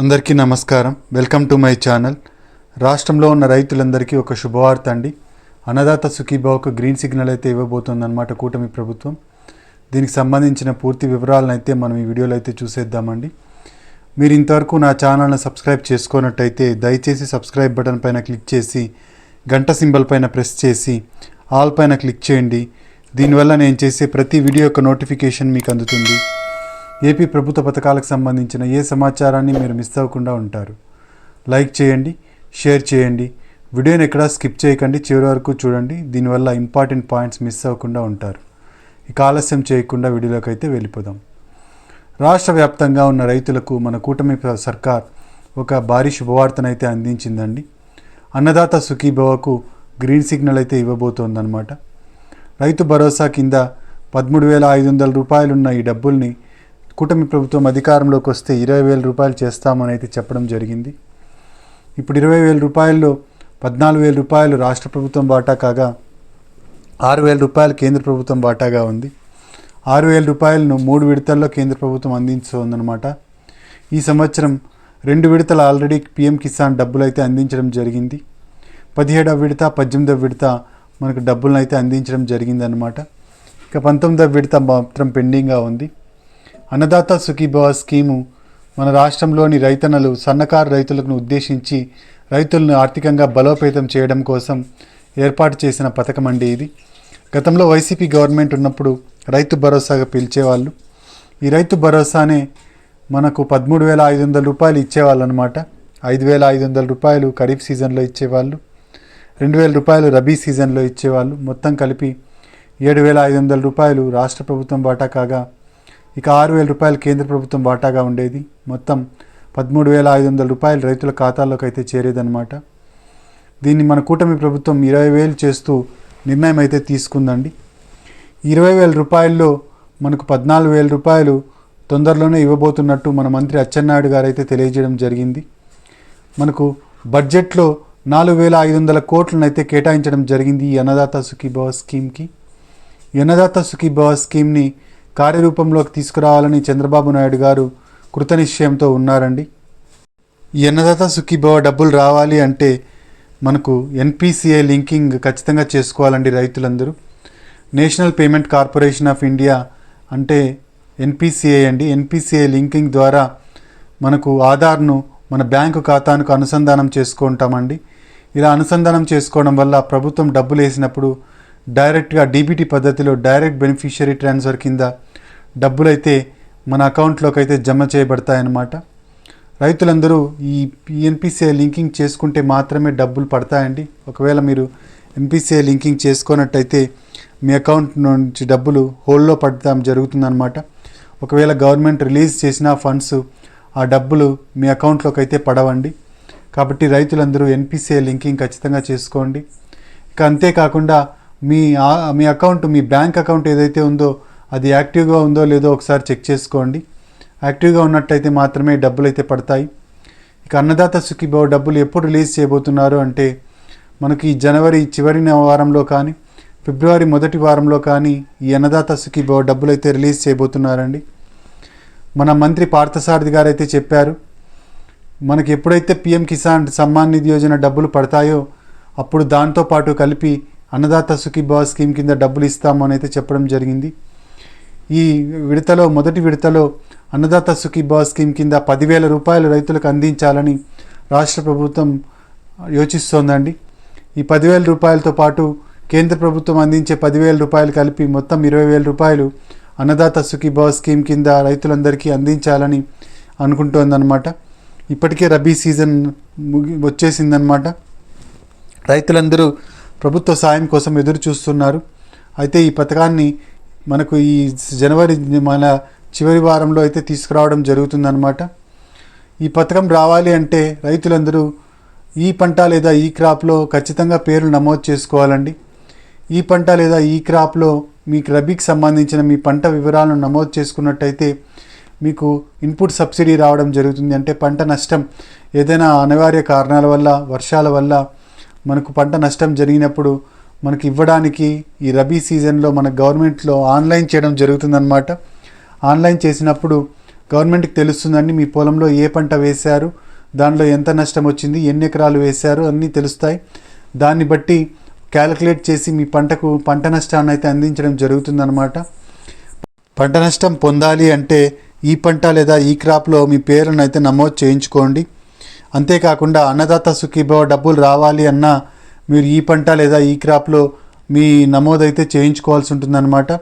అందరికీ నమస్కారం. Welcome to my channel. రాష్ట్రంలో ఉన్న రైతులందరికీ ఒక శుభవార్త అండి. అన్నదాత సుఖీభావకు గ్రీన్ సిగ్నల్ అయితే ఇవ్వబోతుందన్నమాట కూటమి ప్రభుత్వం. దీనికి సంబంధించిన పూర్తి వివరాలను అయితే మనం ఈ వీడియోలో అయితే చూసేద్దామండి. మీరు ఇంతవరకు నా ఛానల్ని సబ్స్క్రైబ్ చేసుకున్నట్టయితే దయచేసి సబ్స్క్రైబ్ బటన్ పైన క్లిక్ చేసి గంట సింబల్ పైన ప్రెస్ చేసి ఆల్ పైన క్లిక్ చేయండి. దీనివల్ల నేను చేసే ప్రతి వీడియో యొక్క నోటిఫికేషన్ మీకు అందుతుంది. ఏపీ ప్రభుత్వ పథకాలకు సంబంధించిన ఏ సమాచారాన్ని మీరు మిస్ అవ్వకుండా ఉంటారు. లైక్ చేయండి, షేర్ చేయండి, వీడియోని ఎక్కడా స్కిప్ చేయకండి, చివరి వరకు చూడండి. దీనివల్ల ఇంపార్టెంట్ పాయింట్స్ మిస్ అవ్వకుండా ఉంటారు. ఇక ఆలస్యం చేయకుండా వీడియోలోకి అయితే వెళ్ళిపోదాం. రాష్ట్ర వ్యాప్తంగా ఉన్న రైతులకు మన కూటమి సర్కార్ ఒక భారీ శుభవార్తనైతే అందించిందండి. అన్నదాత సుఖీభవకు గ్రీన్ సిగ్నల్ అయితే ఇవ్వబోతోందన్నమాట. రైతు భరోసా కింద 13,500 రూపాయలున్న ఈ డబ్బుల్ని కూటమి ప్రభుత్వం అధికారంలోకి వస్తే 20,000 రూపాయలు చేస్తామని అయితే చెప్పడం జరిగింది. ఇప్పుడు 20,000 రూపాయల్లో 14,000 రూపాయలు రాష్ట్ర ప్రభుత్వం వాటా కాగా 6,000 రూపాయలు కేంద్ర ప్రభుత్వం వాటాగా ఉంది. 6,000 రూపాయలను 3 విడతల్లో కేంద్ర ప్రభుత్వం అందించుతోందన్నమాట. ఈ సంవత్సరం 2 విడతలు ఆల్రెడీ పీఎం కిసాన్ డబ్బులు అయితే అందించడం జరిగింది. 17వ విడత 18వ విడత మనకు డబ్బులను అయితే అందించడం జరిగిందనమాట. ఇక 19వ విడత మాత్రం పెండింగ్గా ఉంది. అన్నదాత సుఖీభవ స్కీము మన రాష్ట్రంలోని రైతన్నలు సన్నకారు రైతులను ఉద్దేశించి రైతులను ఆర్థికంగా బలోపేతం చేయడం కోసం ఏర్పాటు చేసిన పథకం అండి ఇది. గతంలో వైసీపీ గవర్నమెంట్ ఉన్నప్పుడు రైతు భరోసాగా పిలిచేవాళ్ళు. ఈ రైతు భరోసానే మనకు 13,500 రూపాయలు ఇచ్చేవాళ్ళు అనమాట. 5,500 రూపాయలు ఖరీఫ్ సీజన్లో ఇచ్చేవాళ్ళు, 2,000 రూపాయలు రబీ సీజన్లో ఇచ్చేవాళ్ళు. మొత్తం కలిపి 7,500 రూపాయలు రాష్ట్ర ప్రభుత్వం వాటా కాగా ఇక 6,000 రూపాయలు కేంద్ర ప్రభుత్వం వాటాగా ఉండేది. మొత్తం 13,500 రూపాయలు రైతుల ఖాతాల్లోకి అయితే చేరేదన్నమాట. దీన్ని మన కూటమి ప్రభుత్వం 20,000 చేస్తూ నిర్ణయం అయితే తీసుకుందండి. 20,000 రూపాయల్లో మనకు 14,000 రూపాయలు తొందరలోనే ఇవ్వబోతున్నట్టు మన మంత్రి అచ్చెన్నాయుడు గారు అయితే తెలియజేయడం జరిగింది. మనకు బడ్జెట్లో 4,500 కోట్లను అయితే కేటాయించడం జరిగింది ఈ అన్నదాత సుఖీభవ స్కీమ్కి. ఈ అన్నదాత సుఖీభవ స్కీమ్ని కార్యరూపంలోకి తీసుకురావాలని చంద్రబాబు నాయుడు గారు కృతనిశ్చయంతో ఉన్నారండి. ఈ అన్నదాత సుఖీభవ డబ్బులు రావాలి అంటే మనకు ఎన్పిసిఐ లింకింగ్ ఖచ్చితంగా చేసుకోవాలండి రైతులందరూ. National payment corporation of India అంటే ఎన్పిసిఐ అండి. ఎన్పిసిఐ లింకింగ్ ద్వారా మనకు ఆధార్ను మన బ్యాంకు ఖాతాకు అనుసంధానం చేసుకుంటామండి. ఇలా అనుసంధానం చేసుకోవడం వల్ల ప్రభుత్వం డబ్బులు వేసినప్పుడు డైరెక్ట్గా డీబీటీ పద్ధతిలో డైరెక్ట్ బెనిఫిషియరీ ట్రాన్స్ఫర్ కింద డబ్బులు అయితే మన అకౌంట్లోకి అయితే జమ చేయబడతాయన్నమాట. రైతులందరూ ఈ ఎన్పిసిఐ లింకింగ్ చేసుకుంటే మాత్రమే డబ్బులు పడతాయండి. ఒకవేళ మీరు ఎన్పిసిఐ లింకింగ్ చేసుకున్నట్టయితే మీ అకౌంట్ నుంచి డబ్బులు హోల్డ్లో పడటం జరుగుతుందన్నమాట. ఒకవేళ గవర్నమెంట్ రిలీజ్ చేసిన ఫండ్స్ ఆ డబ్బులు మీ అకౌంట్లోకి అయితే పడవండి. కాబట్టి రైతులందరూ ఎన్పిసిఐ లింకింగ్ ఖచ్చితంగా చేసుకోండి. ఇక అంతేకాకుండా మీ అకౌంట్, మీ బ్యాంక్ అకౌంట్ ఏదైతే ఉందో అది యాక్టివ్గా ఉందో లేదో ఒకసారి చెక్ చేసుకోండి. యాక్టివ్గా ఉన్నట్టయితే మాత్రమే డబ్బులు అయితే పడతాయి. ఇక అన్నదాత సుఖీభవ డబ్బులు ఎప్పుడు రిలీజ్ చేయబోతున్నారు అంటే మనకి జనవరి చివరి వారంలో కానీ ఫిబ్రవరి మొదటి వారంలో కానీ ఈ అన్నదాత సుఖీభవ డబ్బులు అయితే రిలీజ్ చేయబోతున్నారండి. మన మంత్రి పార్థసారథి గారు అయితే చెప్పారు, మనకి ఎప్పుడైతే పీఎం కిసాన్ సమ్మాన్ నిధి యోజన డబ్బులు పడతాయో అప్పుడు దాంతోపాటు కలిపి అన్నదాత సుఖీభవ స్కీమ్ కింద డబ్బులు ఇస్తామని అయితే చెప్పడం జరిగింది. ఈ విడతలో మొదటి విడతలో అన్నదాత సుఖీభవ స్కీమ్ కింద 10,000 రూపాయలు రైతులకు అందించాలని రాష్ట్ర ప్రభుత్వం యోచిస్తోందండి. ఈ 10,000 రూపాయలతో పాటు కేంద్ర ప్రభుత్వం అందించే 10,000 రూపాయలు కలిపి మొత్తం 20,000 రూపాయలు అన్నదాత సుఖీభవ స్కీమ్ కింద రైతులందరికీ అందించాలని అనుకుంటోందన్నమాట. ఇప్పటికే రబీ సీజన్ వచ్చేసిందనమాట. రైతులందరూ ప్రభుత్వ సాయం కోసం ఎదురు చూస్తున్నారు. అయితే ఈ పథకాన్ని మనకు ఈ జనవరి మన చివరి వారంలో అయితే తీసుకురావడం జరుగుతుందన్నమాట. ఈ పథకం రావాలి అంటే రైతులందరూ ఈ పంట లేదా ఈ క్రాప్లో ఖచ్చితంగా పేర్లు నమోదు చేసుకోవాలండి. ఈ పంట లేదా ఈ క్రాప్లో మీకు రబీకి సంబంధించిన మీ పంట వివరాలను నమోదు చేసుకున్నట్టయితే మీకు ఇన్పుట్ సబ్సిడీ రావడం జరుగుతుంది. అంటే పంట నష్టం ఏదైనా అనివార్య కారణాల వల్ల, వర్షాల వల్ల మనకు పంట నష్టం జరిగినప్పుడు మనకి ఇవ్వడానికి ఈ రబీ సీజన్లో మన గవర్నమెంట్లో ఆన్లైన్ చేయడం జరుగుతుందన్నమాట. ఆన్లైన్ చేసినప్పుడు గవర్నమెంట్కి తెలుస్తుందండి. మీ పొలంలో ఏ పంట వేశారు, దానిలో ఎంత నష్టం వచ్చింది, ఎన్ని ఎకరాలు వేశారు అన్నీ తెలుస్తాయి. దాన్ని బట్టి క్యాలిక్యులేట్ చేసి మీ పంట నష్టాన్ని అయితే అందించడం జరుగుతుందన్నమాట. పంట నష్టం పొందాలి అంటే ఈ పంట లేదా ఈ క్రాప్లో మీ పేరును అయితే నమోదు చేయించుకోండి. అంతేకాకుండా అన్నదాత సుఖీభవ డబ్బులు రావాలి అన్నా మీరు ఈ పంట లేదా ఈ క్రాప్లో మీ నమోదు అయితే చేయించుకోవాల్సి ఉంటుందన్నమాట.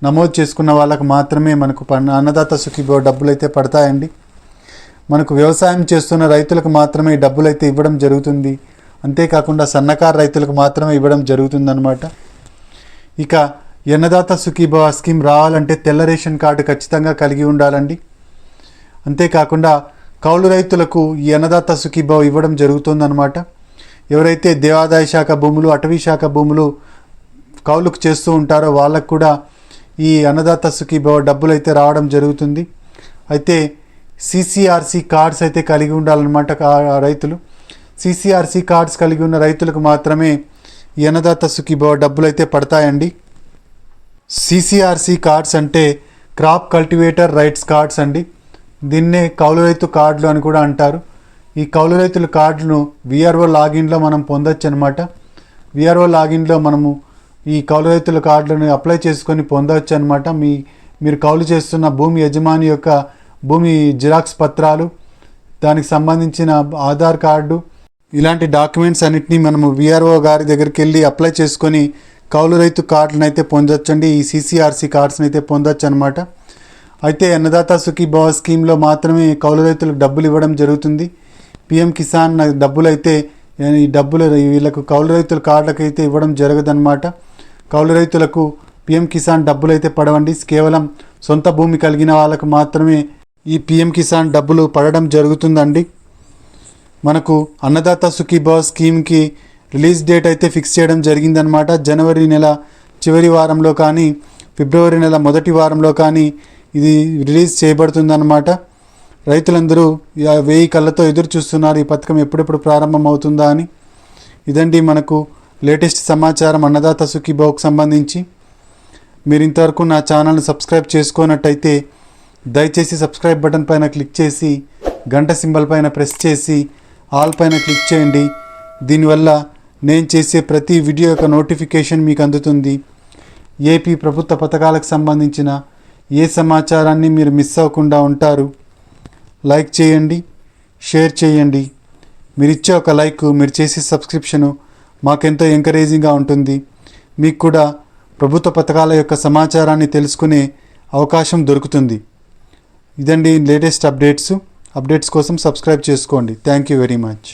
నమోదు చేసుకున్న వాళ్ళకు మాత్రమే మనకు అన్నదాత సుఖీభవ డబ్బులు అయితే పడతాయండి. మనకు వ్యవసాయం చేస్తున్న రైతులకు మాత్రమే డబ్బులు అయితే ఇవ్వడం జరుగుతుంది. అంతేకాకుండా సన్నకారు రైతులకు మాత్రమే ఇవ్వడం జరుగుతుందన్నమాట. ఇక అన్నదాత సుఖీభవ స్కీమ్ రావాలంటే తెల్ల రేషన్ కార్డు ఖచ్చితంగా కలిగి ఉండాలండి. అంతేకాకుండా కౌలు రైతులకు ఈ అన్నదాత సుఖీభవ ఇవ్వడం జరుగుతుందన్నమాట. ఎవరైతే దేవాదాయ శాఖ భూములు, అటవీ శాఖ భూములు కౌలుకు చేస్తూ ఉంటారో వాళ్ళకు కూడా ఈ అన్నదాత సుఖీభవ డబ్బులు అయితే రావడం జరుగుతుంది. అయితే CCRC కార్డ్స్ అయితే కలిగి ఉండాలన్నమాట రైతులు. CCRC కార్డ్స్ కలిగి ఉన్న రైతులకు మాత్రమే ఈ అన్నదాత సుఖీభవ డబ్బులు అయితే పడతాయండి. CCRC కార్డ్స్ అంటే క్రాప్ కల్టివేటర్ రైట్స్ కార్డ్స్ అండి. దీన్నే కౌలు రైతు కార్డులు అని కూడా అంటారు. ఈ కౌలు రైతుల కార్డును VRO లాగిన్లో మనం పొందొచ్చు అనమాట. VRO లాగిన్లో మనము ఈ కౌలు రైతుల కార్డులను అప్లై చేసుకొని పొందవచ్చు అనమాట. మీరు కౌలు చేస్తున్న భూమి యజమాని యొక్క భూమి జిరాక్స్ పత్రాలు, దానికి సంబంధించిన ఆధార్ కార్డు, ఇలాంటి డాక్యుమెంట్స్ అన్నిటినీ మనము VRO గారి దగ్గరికి వెళ్ళి అప్లై చేసుకొని కౌలు రైతు కార్డులను అయితే పొందొచ్చండి. ఈ CCRC కార్డ్స్ని అయితే పొందొచ్చు అనమాట. అయితే అన్నదాత సుఖీభవ స్కీమ్లో మాత్రమే కౌలు రైతులకు డబ్బులు ఇవ్వడం జరుగుతుంది. PM కిసాన్ డబ్బులు అయితే ఈ డబ్బులు వీళ్ళకు కౌలు రైతుల కార్డులకు అయితే ఇవ్వడం జరగదన్నమాట. కౌలు రైతులకు PM కిసాన్ డబ్బులు అయితే పడవండి. కేవలం సొంత భూమి కలిగిన వాళ్ళకు మాత్రమే ఈ PM కిసాన్ డబ్బులు పడడం జరుగుతుందండి. మనకు అన్నదాత సుఖీభవ స్కీమ్కి రిలీజ్ డేట్ అయితే ఫిక్స్ చేయడం జరిగిందనమాట. జనవరి నెల చివరి వారంలో కానీ ఫిబ్రవరి నెల మొదటి వారంలో కానీ ఇది రిలీజ్ చేయబడుతుందన్నమాట. రైతులందరూ 1000 కళ్ళతో ఎదురు చూస్తున్నారు ఈ పథకం ఎప్పుడెప్పుడు ప్రారంభం అవుతుందా అని. ఇదండి మనకు లేటెస్ట్ సమాచారం అన్నదాత సుఖీభవకు సంబంధించి. మీరు ఇంతవరకు నా ఛానల్ని సబ్స్క్రైబ్ చేసుకున్నట్టయితే దయచేసి సబ్స్క్రైబ్ బటన్ పైన క్లిక్ చేసి గంట సింబల్ పైన ప్రెస్ చేసి ఆల్ పైన క్లిక్ చేయండి. దీనివల్ల నేను చేసే ప్రతి వీడియో యొక్క నోటిఫికేషన్ మీకు అందుతుంది. ఏపీ ప్రభుత్వ పథకాలకు సంబంధించిన ఏ సమాచారాన్ని మీరు మిస్ అవ్వకుండా ఉంటారు. లైక్ చేయండి, షేర్ చేయండి. మీరు ఇచ్చే ఒక లైక్, మీరు చేసే సబ్స్క్రిప్షను మాకెంతో ఎంకరేజింగ్గా ఉంటుంది. మీకు కూడా ప్రభుత్వ పథకాల యొక్క సమాచారాన్ని తెలుసుకునే అవకాశం దొరుకుతుంది. ఇదండి లేటెస్ట్ అప్డేట్స్ కోసం సబ్స్క్రైబ్ చేసుకోండి. Thank you very much.